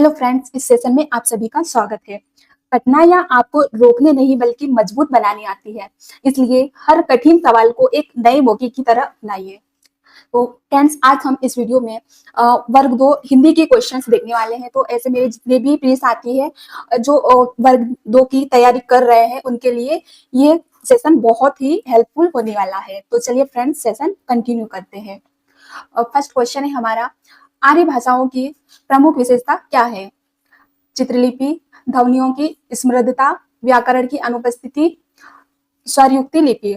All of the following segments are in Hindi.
हेलो फ्रेंड्स, इस सेशन में आप सभी का स्वागत है। कठिनाइयां आपको रोकने नहीं बल्कि मजबूत बनानी आती है, इसलिए हर कठिन सवाल को एक नए मौके की तरह अपनाइए। तो फ्रेंड्स, आज हम इस वीडियो में वर्ग 2 हिंदी के क्वेश्चंस देखने वाले हैं। तो ऐसे मेरे जितने भी प्रिय साथी हैं जो वर्ग 2 की तैयारी कर रहे हैं, उनके लिए ये सेशन बहुत ही हेल्पफुल होने वाला है। तो चलिए फ्रेंड्स, सेशन कंटिन्यू करते हैं। फर्स्ट क्वेश्चन है हमारा, आर्य भाषाओं की प्रमुख विशेषता क्या है? चित्रलिपि, ध्वनियों की स्मृदता, व्याकरण की अनुपस्थिति, स्वरयुक्ति लिपि।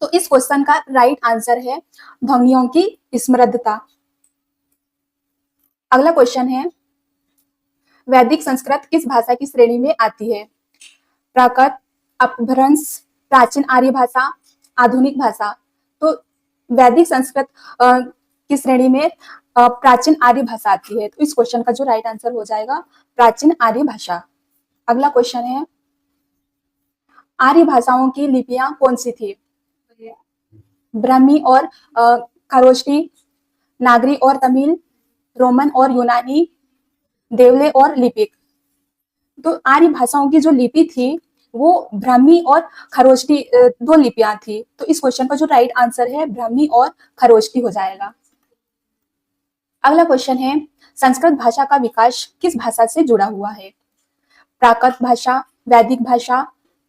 तो इस क्वेश्चन का राइट आंसर है ध्वनियों की स्मृदता। अगला क्वेश्चन है, वैदिक संस्कृत किस भाषा की श्रेणी में आती है? प्राकृत, अपभ्रंश, प्राचीन आर्य भाषा, आधुनिक भाषा। तो वैदिक संस्कृत की श्रेणी में प्राचीन आर्य भाषा आती है। तो इस क्वेश्चन का जो राइट आंसर हो जाएगा प्राचीन आर्य भाषा। अगला क्वेश्चन है, आर्य भाषाओं की लिपियां कौन सी थी? ब्राह्मी और खरोष्टी, नागरी और तमिल, रोमन और यूनानी, देवले और लिपिक। तो आर्य भाषाओं की जो लिपि थी वो ब्राह्मी और खरोष्टी दो लिपियां थी। तो इस क्वेश्चन का जो राइट आंसर है ब्राह्मी और खरोष्टी हो जाएगा। अगला क्वेश्चन है, संस्कृत भाषा का विकास किस भाषा से जुड़ा हुआ है? प्राकृत भाषा, वैदिक भाषा,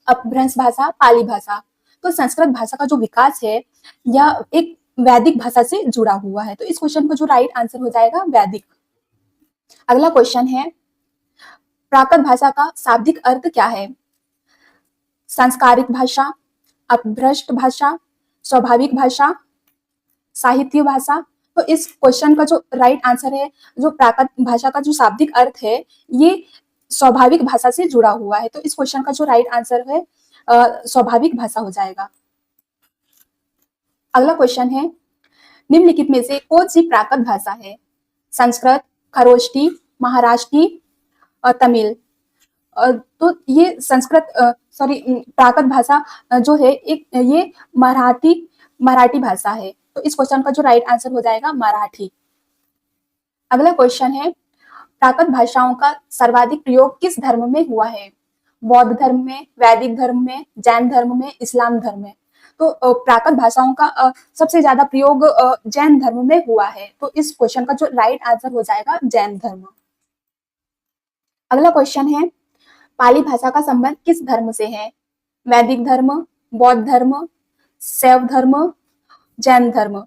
अपभ्रंश भाषा, पाली भाषा। तो संस्कृत भाषा का जो विकास है यह एक वैदिक भाषा से जुड़ा हुआ है। तो इस क्वेश्चन का जो राइट आंसर हो जाएगा वैदिक। अगला क्वेश्चन है, प्राकृत भाषा का शाब्दिक अर्थ क्या है? सांस्कारिक भाषा, अपभ्रष्ट भाषा, स्वाभाविक भाषा, साहित्य भाषा। तो इस क्वेश्चन का जो राइट आंसर है, जो प्राकृत भाषा का जो शाब्दिक अर्थ है ये स्वाभाविक भाषा से जुड़ा हुआ है। तो इस क्वेश्चन का जो राइट आंसर है स्वाभाविक भाषा हो जाएगा। अगला क्वेश्चन है, निम्नलिखित में से कौन सी प्राकृत भाषा है? संस्कृत, खरोष्टी, महाराष्ट्री और तमिल। तो ये संस्कृत प्राकृत भाषा जो है एक ये मराठी भाषा है। तो इस क्वेश्चन का जो राइट आंसर हो जाएगा मराठी। अगला क्वेश्चन है, प्राकृत भाषाओं का सर्वाधिक प्रयोग किस धर्म में हुआ है? बौद्ध धर्म में, वैदिक धर्म में, जैन धर्म में, इस्लाम धर्म में। तो प्राकृत भाषाओं का सबसे ज्यादा प्रयोग जैन धर्म में हुआ है। तो इस क्वेश्चन का जो राइट आंसर हो जाएगा जैन धर्म। अगला क्वेश्चन है, पाली भाषा का संबंध किस धर्म से है? वैदिक धर्म, बौद्ध धर्म, शैव धर्म, जैन धर्म।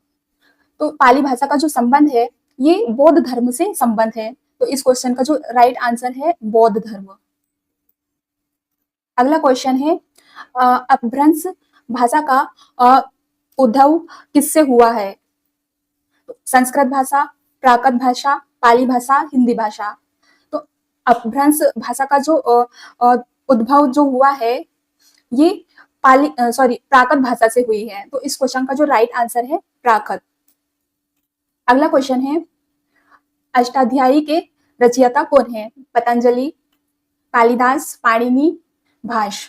तो पाली भाषा का जो संबंध है ये बौद्ध धर्म से संबंध है। तो इस क्वेश्चन का जो राइट आंसर है बौद्ध धर्म। अगला क्वेश्चन है, अपभ्रंश भाषा का उद्भव किससे हुआ है? संस्कृत भाषा, प्राकृत भाषा, पाली भाषा, हिंदी भाषा। तो अपभ्रंश भाषा का जो उद्भव जो हुआ है ये प्राकृत भाषा से हुई है। तो इस क्वेश्चन का जो राइट आंसर है प्राकृत। अगला क्वेश्चन है, अष्टाध्यायी के रचयिता कौन है? पतंजलि, कालिदास, पाणिनि, भाष।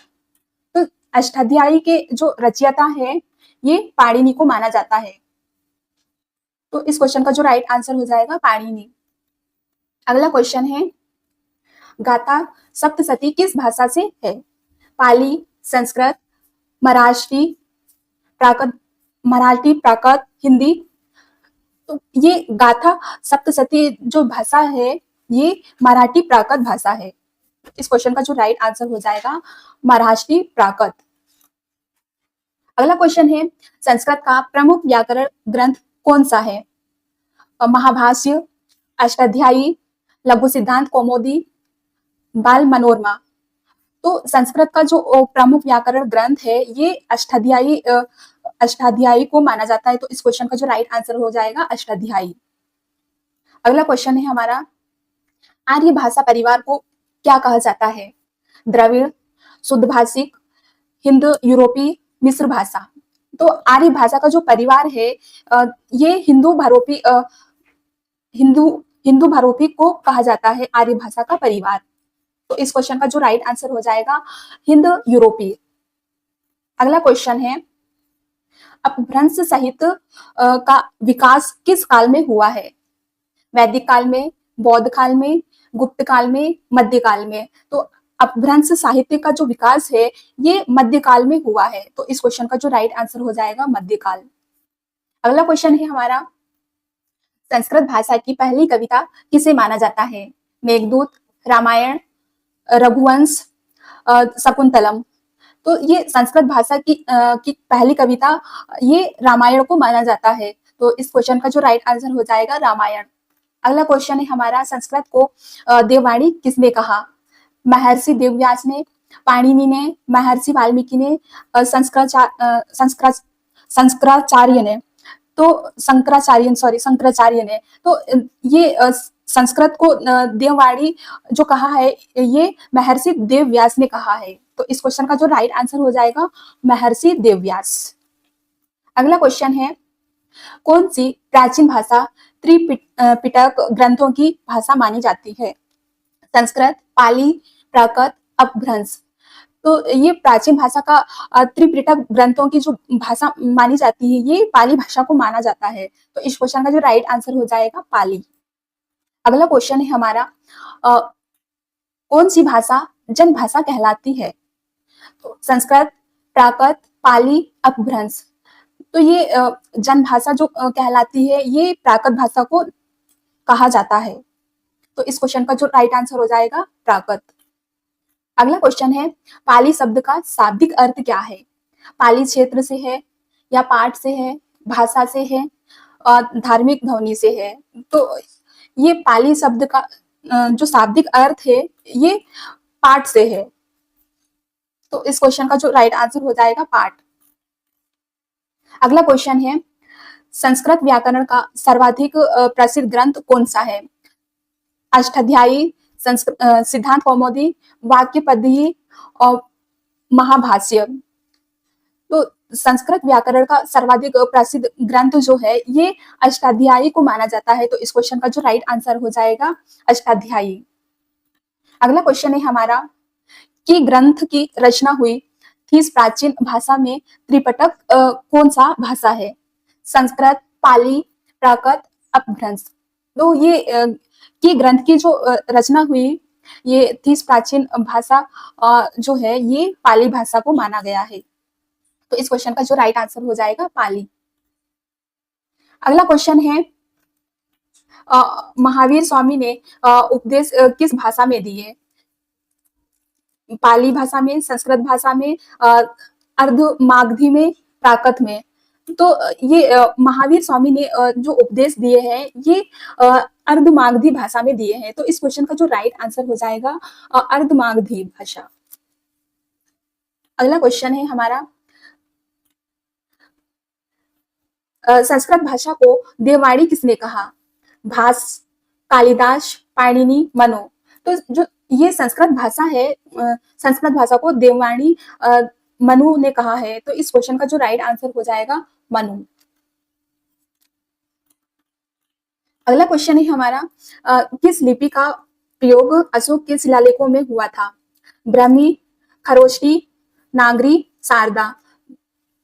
तो अष्टाध्यायी के जो रचयिता है ये पाणिनि को माना जाता है। तो इस क्वेश्चन का जो राइट आंसर हो जाएगा पाणिनि। अगला क्वेश्चन है, गाथा सप्तशती किस भाषा से है? पाली, संस्कृत, मराठी, प्राकृत, हिंदी। तो ये गाथा सप्तशती जो भाषा है ये मराठी प्राकृत भाषा है। इस क्वेश्चन का जो राइट आंसर हो जाएगा महाराष्ट्री प्राकृत। अगला क्वेश्चन है, संस्कृत का प्रमुख व्याकरण ग्रंथ कौन सा है? महाभाष्य, अष्टाध्यायी, लघु सिद्धांत कौमुदी, बाल मनोरमा। तो संस्कृत का जो प्रमुख व्याकरण ग्रंथ है ये अष्टाध्यायी को माना जाता है। तो इस क्वेश्चन का जो राइट आंसर हो जाएगा अष्टाध्यायी। अगला क्वेश्चन है हमारा, आर्य भाषा परिवार को क्या कहा जाता है? द्रविड़, शुद्ध भाषिक, हिंद यूरोपी, मिश्र भाषा। तो आर्य भाषा का जो परिवार है ये हिंदू भारोपी को कहा जाता है आर्य भाषा का परिवार। तो इस क्वेश्चन का जो राइट आंसर हो जाएगा हिंद यूरोपी। अगला क्वेश्चन है, अपभ्रंश साहित्य का विकास किस काल में हुआ है? वैदिक काल में, बौद्ध काल में, गुप्त काल में, मध्यकाल में। तो अपभ्रंश साहित्य का जो विकास है ये मध्यकाल में हुआ है। तो इस क्वेश्चन का जो राइट आंसर हो जाएगा मध्यकाल। अगला क्वेश्चन है हमारा, संस्कृत भाषा की पहली कविता किसे माना जाता है? मेघदूत, रामायण, रघुवंश, शकुंतलम। तो ये संस्कृत भाषा की पहली कविता ये रामायण को माना जाता है। तो इस क्वेश्चन का जो राइट आंसर हो जाएगा रामायण। अगला क्वेश्चन है हमारा, संस्कृत को देववाणी किसने कहा? महर्षि वेदव्यास ने, पाणिनि ने, महर्षि वाल्मीकि ने, शंकराचार्य ने। तो शंकराचार्य ने। तो ये संस्कृत को देववाणी जो कहा है ये महर्षि वेदव्यास ने कहा है। तो इस क्वेश्चन का जो राइट आंसर हो जाएगा महर्षि वेदव्यास। अगला क्वेश्चन है, कौन सी प्राचीन भाषा त्रिपिटक ग्रंथों की भाषा मानी जाती है? संस्कृत, पाली, प्राकृत, अपभ्रंश। तो ये प्राचीन भाषा का त्रिपिटक ग्रंथों की जो भाषा मानी जाती है ये पाली भाषा को माना जाता है। तो इस क्वेश्चन का जो राइट आंसर हो जाएगा पाली। अगला क्वेश्चन है हमारा, कौन सी भाषा जन भाषा कहलाती है? तो संस्कृत, प्राकृत, पाली, अपभ्रंश। तो ये जन भाषा जो कहलाती है ये प्राकृत भाषा को कहा जाता है। तो इस क्वेश्चन का जो राइट आंसर हो जाएगा प्राकृत। अगला क्वेश्चन है, पाली शब्द का शाब्दिक अर्थ क्या है? पाली क्षेत्र से है या पाठ से है, भाषा से है और धार्मिक ध्वनि से है? तो ये पाली शब्द का जो शाब्दिक अर्थ है ये पाठ से है। तो इस क्वेश्चन का जो राइट आंसर हो जाएगा पाठ। अगला क्वेश्चन है, संस्कृत व्याकरण का सर्वाधिक प्रसिद्ध ग्रंथ कौन सा है? अष्टाध्यायी, सिद्धांत कौमुदी, वाक्य पद्धति और महाभाष्य। तो संस्कृत व्याकरण का सर्वाधिक प्रसिद्ध ग्रंथ जो है ये अष्टाध्यायी को माना जाता है। तो इस क्वेश्चन का जो राइट आंसर हो जाएगा अष्टाध्यायी। अगला क्वेश्चन है हमारा, कि ग्रंथ की रचना हुई थी इस प्राचीन भाषा में त्रिपिटक कौन सा भाषा है? संस्कृत, पाली, प्राकृत, अपभ्रंश। तो ये कि ग्रंथ की जो रचना हुई ये थी इस प्राचीन भाषा जो है ये पाली भाषा को माना गया है। तो इस क्वेश्चन का जो राइट आंसर हो जाएगा पाली। अगला क्वेश्चन है, महावीर स्वामी ने उपदेश किस भाषा में दिए? पाली भाषा में, संस्कृत भाषा में, अर्धमागधी में, प्राकृत में। तो ये महावीर स्वामी ने जो उपदेश दिए हैं ये अर्धमागधी भाषा में दिए हैं। तो इस क्वेश्चन का जो राइट आंसर हो जाएगा अर्धमागधी भाषा। अगला क्वेश्चन है हमारा, संस्कृत भाषा को देववाणी किसने कहा? भास, कालिदास, पाणिनि, मनु। तो जो ये संस्कृत भाषा है संस्कृत भाषा को देववाणी मनु ने कहा है। तो इस क्वेश्चन का जो राइट आंसर हो जाएगा मनु। अगला क्वेश्चन है हमारा, किस लिपि का प्रयोग अशोक के शिलालेखों में हुआ था? ब्राह्मी, खरोष्टी, नागरी, शारदा।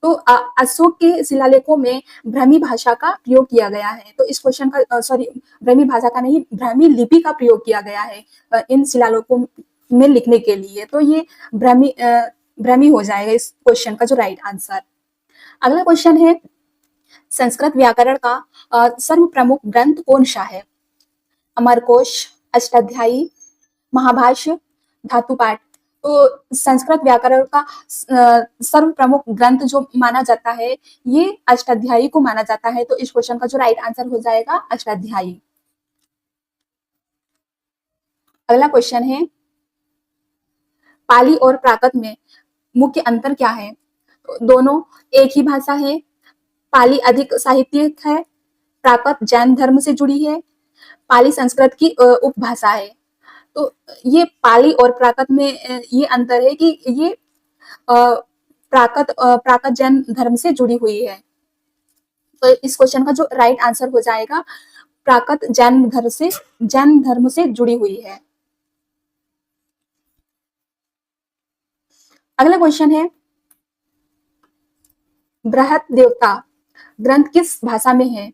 तो अशोक के शिलालेखों में ब्राह्मी भाषा का प्रयोग किया गया है। तो इस क्वेश्चन का ब्राह्मी भाषा का नहीं, ब्राह्मी लिपि का प्रयोग किया गया है इन शिलालेखों में लिखने के लिए। तो ये ब्राह्मी हो जाएगा इस क्वेश्चन का जो राइट आंसर। अगला क्वेश्चन है, संस्कृत व्याकरण का सर्व प्रमुख ग्रंथ कौन सा है? अमरकोश, अष्टाध्यायी, महाभाष्य, धातुपाठ। तो संस्कृत व्याकरण का सर्व प्रमुख ग्रंथ जो माना जाता है ये अष्टाध्यायी को माना जाता है। तो इस क्वेश्चन का जो राइट आंसर हो जाएगा अष्टाध्यायी। अगला क्वेश्चन है, पाली और प्राकृत में मुख्य अंतर क्या है? दोनों एक ही भाषा है, पाली अधिक साहित्यिक है, प्राकृत जैन धर्म से जुड़ी है, पाली संस्कृत की उपभाषा है। तो ये पाली और प्राकृत में ये अंतर है कि ये प्राकृत जैन धर्म से जुड़ी हुई है। तो इस क्वेश्चन का जो राइट आंसर हो जाएगा प्राकृत जैन धर्म से जुड़ी हुई है। अगला क्वेश्चन है, बृहत देवता ग्रंथ किस भाषा में है?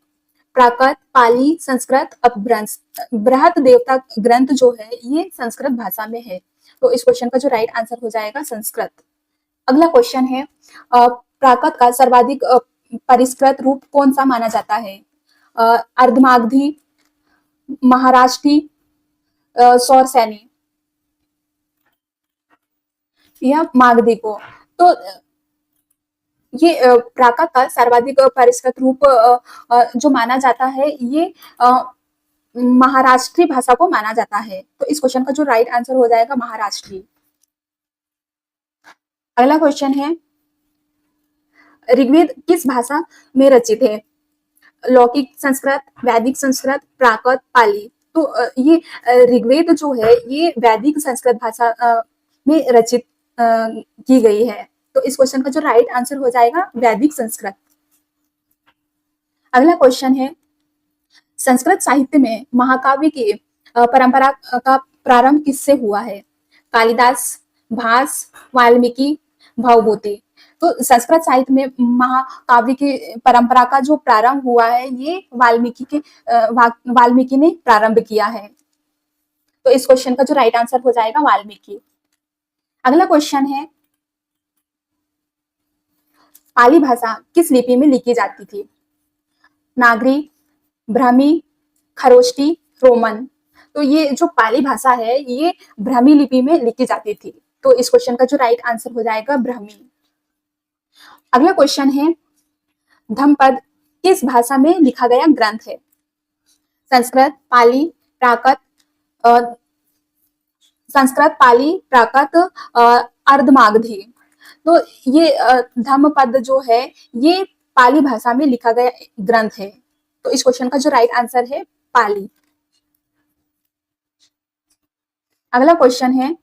प्राकृत, पाली, संस्कृत, अपभ्रंश। बृहत देवता ग्रंथ जो है ये संस्कृत भाषा में है, तो इस क्वेश्चन का जो राइट आंसर हो जाएगा संस्कृत। अगला क्वेश्चन है प्राकृत का सर्वाधिक परिष्कृत रूप कौन सा माना जाता है? अर्धमागधी, महाराष्ट्री, सौरसैनी या मागधी को। तो ये प्राकृत का सर्वाधिक परिष्कृत रूप जो माना जाता है ये महाराष्ट्री भाषा को माना जाता है, तो इस क्वेश्चन का जो राइट आंसर हो जाएगा महाराष्ट्री। अगला क्वेश्चन है ऋग्वेद किस भाषा में रचित है? लौकिक संस्कृत, वैदिक संस्कृत, प्राकृत, पाली। तो ये ऋग्वेद जो है ये वैदिक संस्कृत भाषा में रचित की गई है, तो इस क्वेश्चन का जो राइट आंसर हो जाएगा वैदिक संस्कृत। अगला क्वेश्चन है संस्कृत साहित्य में महाकाव्य की परंपरा का प्रारंभ किससे हुआ है? कालिदास, भास, वाल्मीकि, भवभूति। तो संस्कृत साहित्य में महाकाव्य की परंपरा का जो प्रारंभ हुआ है ये वाल्मीकि ने प्रारंभ किया है, तो इस क्वेश्चन का जो राइट आंसर हो जाएगा वाल्मीकि। अगला क्वेश्चन है पाली भाषा किस लिपि में लिखी जाती थी? नागरी, ब्राह्मी, खरोष्टी, रोमन। तो ये जो पाली भाषा है ये ब्राह्मी लिपि में लिखी जाती थी, तो इस क्वेश्चन का जो राइट आंसर हो जाएगा ब्राह्मी। अगला क्वेश्चन है धम्मपद किस भाषा में लिखा गया ग्रंथ है? संस्कृत, पाली, प्राकृत, अर्धमागधी। तो ये धम्मपद जो है ये पाली भाषा में लिखा गया ग्रंथ है, तो इस क्वेश्चन का जो राइट आंसर है पाली। अगला क्वेश्चन है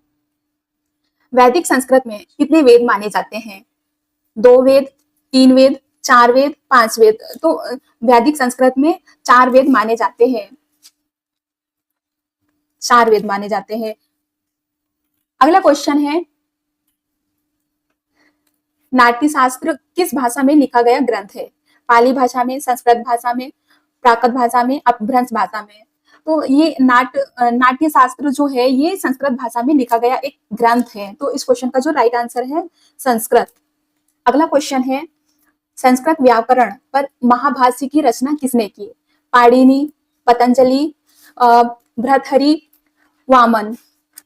वैदिक संस्कृत में कितने वेद माने जाते हैं? 2 वेद, 3 वेद, 4 वेद, 5 वेद। तो वैदिक संस्कृत में 4 वेद माने जाते हैं, 4 वेद माने जाते हैं। अगला क्वेश्चन है नाट्यशास्त्र किस भाषा में लिखा गया ग्रंथ है? पाली भाषा में, संस्कृत भाषा में, प्राकृत भाषा में, अपभ्रंश भाषा में। तो ये नाट्यशास्त्र जो है ये संस्कृत भाषा में लिखा गया एक ग्रंथ है, तो इस क्वेश्चन का जो राइट आंसर है संस्कृत। अगला क्वेश्चन है संस्कृत व्याकरण पर महाभाष्य की रचना किसने की? पाणिनि, पतंजलि, भर्तृहरि, वामन।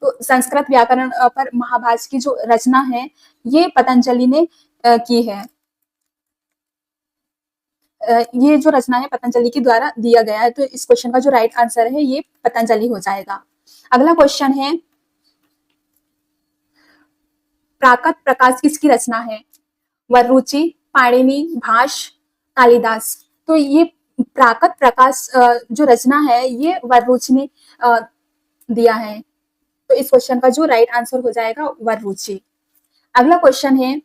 तो संस्कृत व्याकरण पर महाभाष्य की जो रचना है ये पतंजलि ने की है। ये जो रचना है पतंजलि के द्वारा दिया गया है, तो इस क्वेश्चन का जो राइट आंसर है ये पतंजलि हो जाएगा। अगला क्वेश्चन है प्राकृत प्रकाश किसकी रचना है? वररुचि, पाणिनि, भाष, कालिदास। तो ये प्राकृत प्रकाश जो रचना है ये वररुचि ने दिया है, तो इस क्वेश्चन का जो राइट आंसर हो जाएगा वररुचि। अगला क्वेश्चन है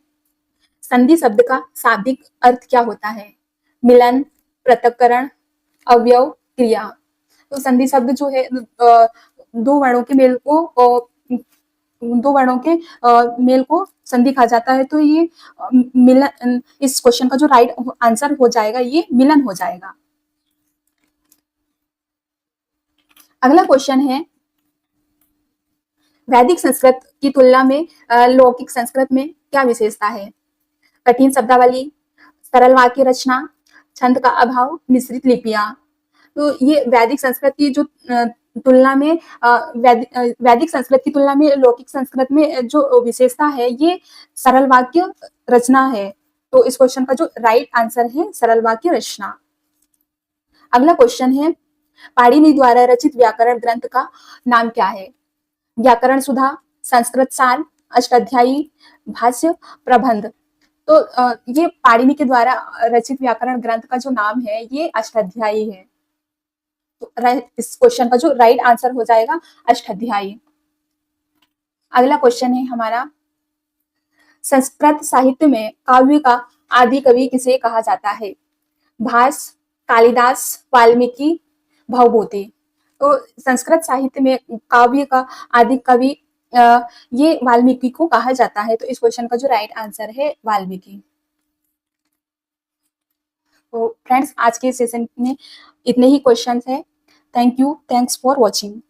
संधि शब्द का शाब्दिक अर्थ क्या होता है? मिलन, पृथक्करण, अवयव, क्रिया। तो संधि शब्द जो है दो वर्णों के मेल को संधि कहा जाता है, तो ये मिलन, इस क्वेश्चन का जो राइट आंसर हो जाएगा ये मिलन हो जाएगा। अगला क्वेश्चन है वैदिक संस्कृत की तुलना में लौकिक संस्कृत में क्या विशेषता है? कठिन शब्दावली, सरल वाक्य रचना, छंद का अभाव, मिश्रित लिपियां। तो ये वैदिक संस्कृत की जो तुलना में वैदिक संस्कृत की तुलना में लौकिक संस्कृत में जो विशेषता है ये सरल वाक्य रचना है, तो इस क्वेश्चन का जो राइट आंसर है सरल वाक्य रचना। अगला क्वेश्चन है पाणिनि द्वारा रचित व्याकरण ग्रंथ का नाम क्या है? व्याकरण सुधा, संस्कृत सार, अष्टाध्यायी, भाष्य, प्रबंध। तो ये पाणिनि के द्वारा रचित व्याकरण ग्रंथ का जो नाम है ये अष्टाध्यायी है, तो इस क्वेश्चन का जो राइट आंसर हो जाएगा अष्टाध्यायी। अगला क्वेश्चन है हमारा संस्कृत साहित्य में काव्य का आदि कवि किसे कहा जाता है? भास, कालिदास, वाल्मीकि, भवभूति। तो संस्कृत साहित्य में काव्य का आदि कवि ये वाल्मीकि को कहा जाता है, तो इस क्वेश्चन का जो राइट आंसर है वाल्मीकि। तो फ्रेंड्स आज के सेशन में इतने ही क्वेश्चंस है। Thank you, thanks for watching.